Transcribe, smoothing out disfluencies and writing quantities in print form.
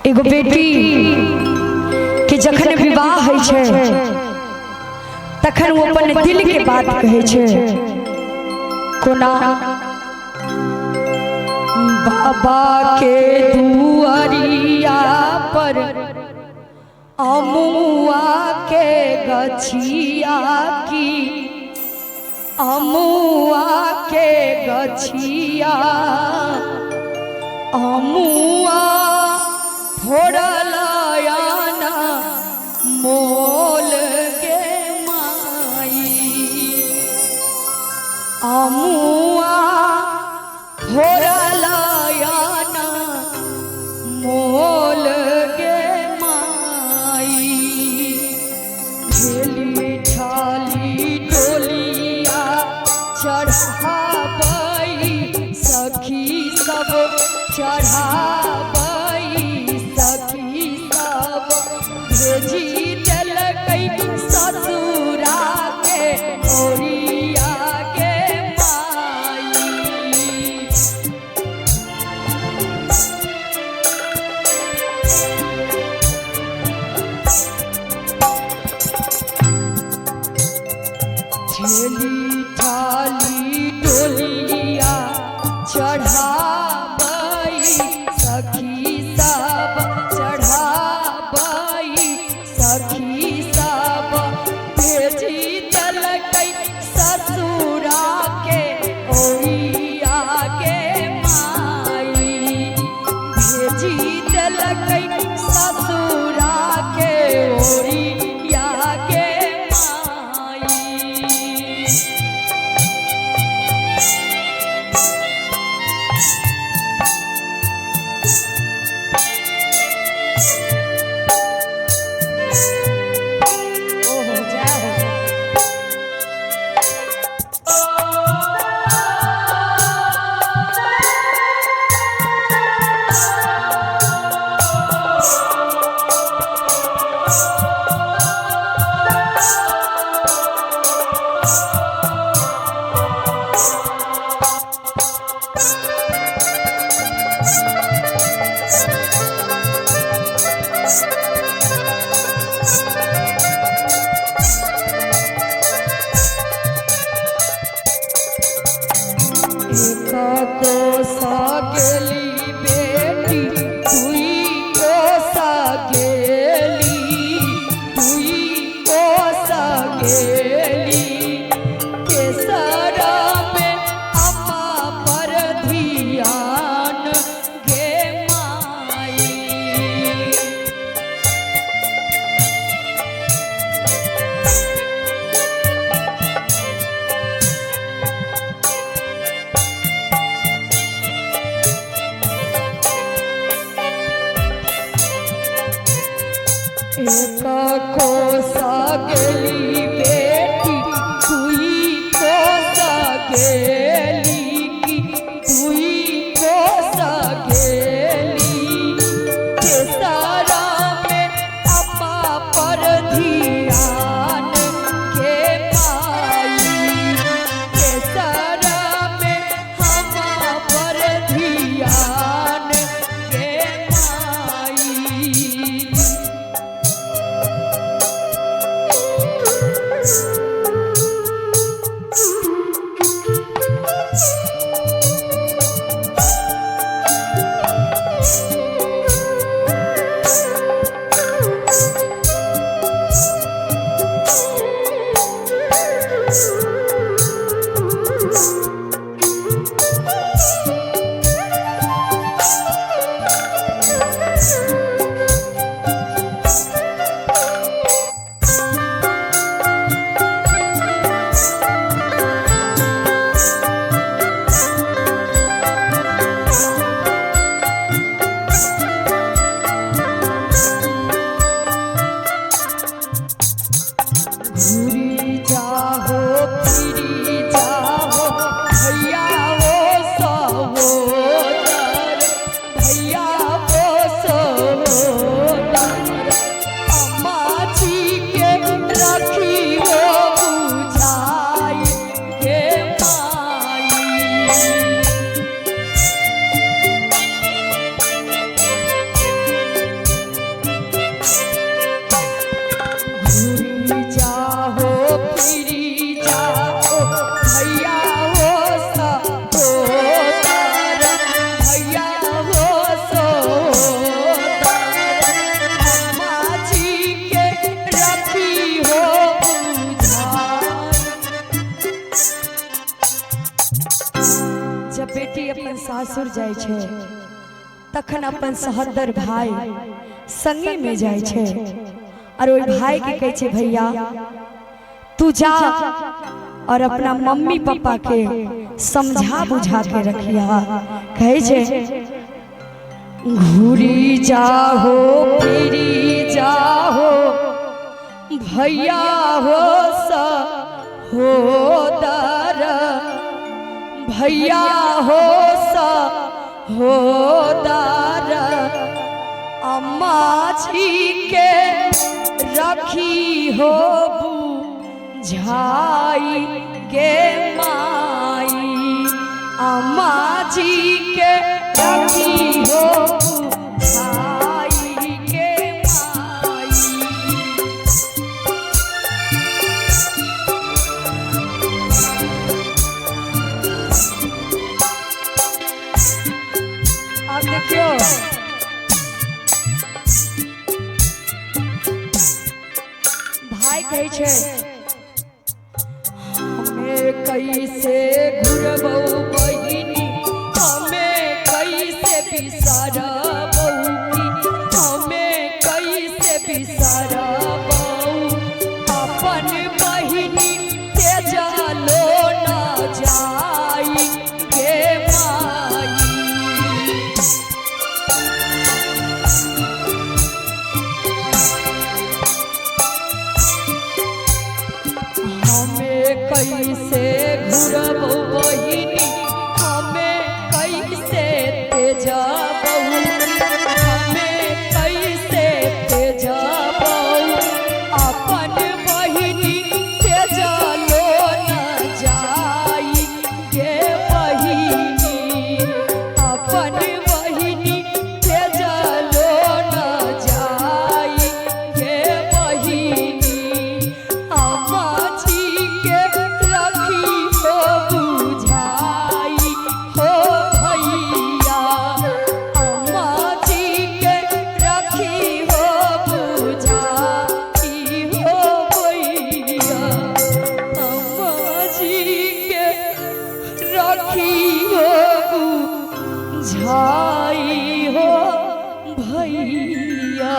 एगो बेटी के जखन विवाह होइ छै तखन वो अपन दिल के बात कहे छै कोना बाबा के दुआरिया पर अमुआ के गछिया की अमुआ के गछिया अमुआ फोड़लायाना मोल के माई अमुआ फोड़लायाना मोल के माई झेली ठाली डोलिया चढ़ाबई सखी सब चढ़ाबई सखी सब भेजी देलकै ससुरा के ओरिया के माई झेली ठाली डोलिया चढ़ाबई सखी सब चढ़ाबई सखी सब भेजी देलकै ससुरा के ओरिया के माई भेजी देलकै ससुरा के ओरिया के माई गेली बेटी तुई को सगेली तुई को सगेली केसरा में अम्मा पर ध्यान गे माई एक को सगेली बेटी तुई को सगेली की तुई को सगेली केसरा में अम्मा पर ध्यान के माई केसरा में अम्मा पर ध्यान के माई जाय छे तखन अपन सहोदर भाई संगे में जाय छे और ओई भाई के कहे छे भैया तू जा और अपना मम्मी पापा के समझा बुझा के रखिया। कहे छे घूरी जाहो फिरी जाहो भैया हो सहोदर भैया हो सहोदर अम्मा जी के रखी हो बुझाई के माई अम्मा जी के रखी हो बुझाई के माई। अब देखियो भाई कहे छे हमें कैसे घुरबौ बहिनी हमें कैसे बिसरबौ हमें कैसे बिसरबौ अपन बहिनी तेजलो न जाई के माई। कैसे घुरबौ बहिनी हमें कैसे तेजबौ हमें कैसे तेजबौ अपन बहिनी तेजलो न जाई के बहिनी अपन बहिनी तेजलो न जाई के बहिनी अम्मा जी के रखी हो बुझाई हो भैया अम्मा जी के रखी हो बुझाई हो भैया अम्मा जी के रखी हो बुझाई हो भैया।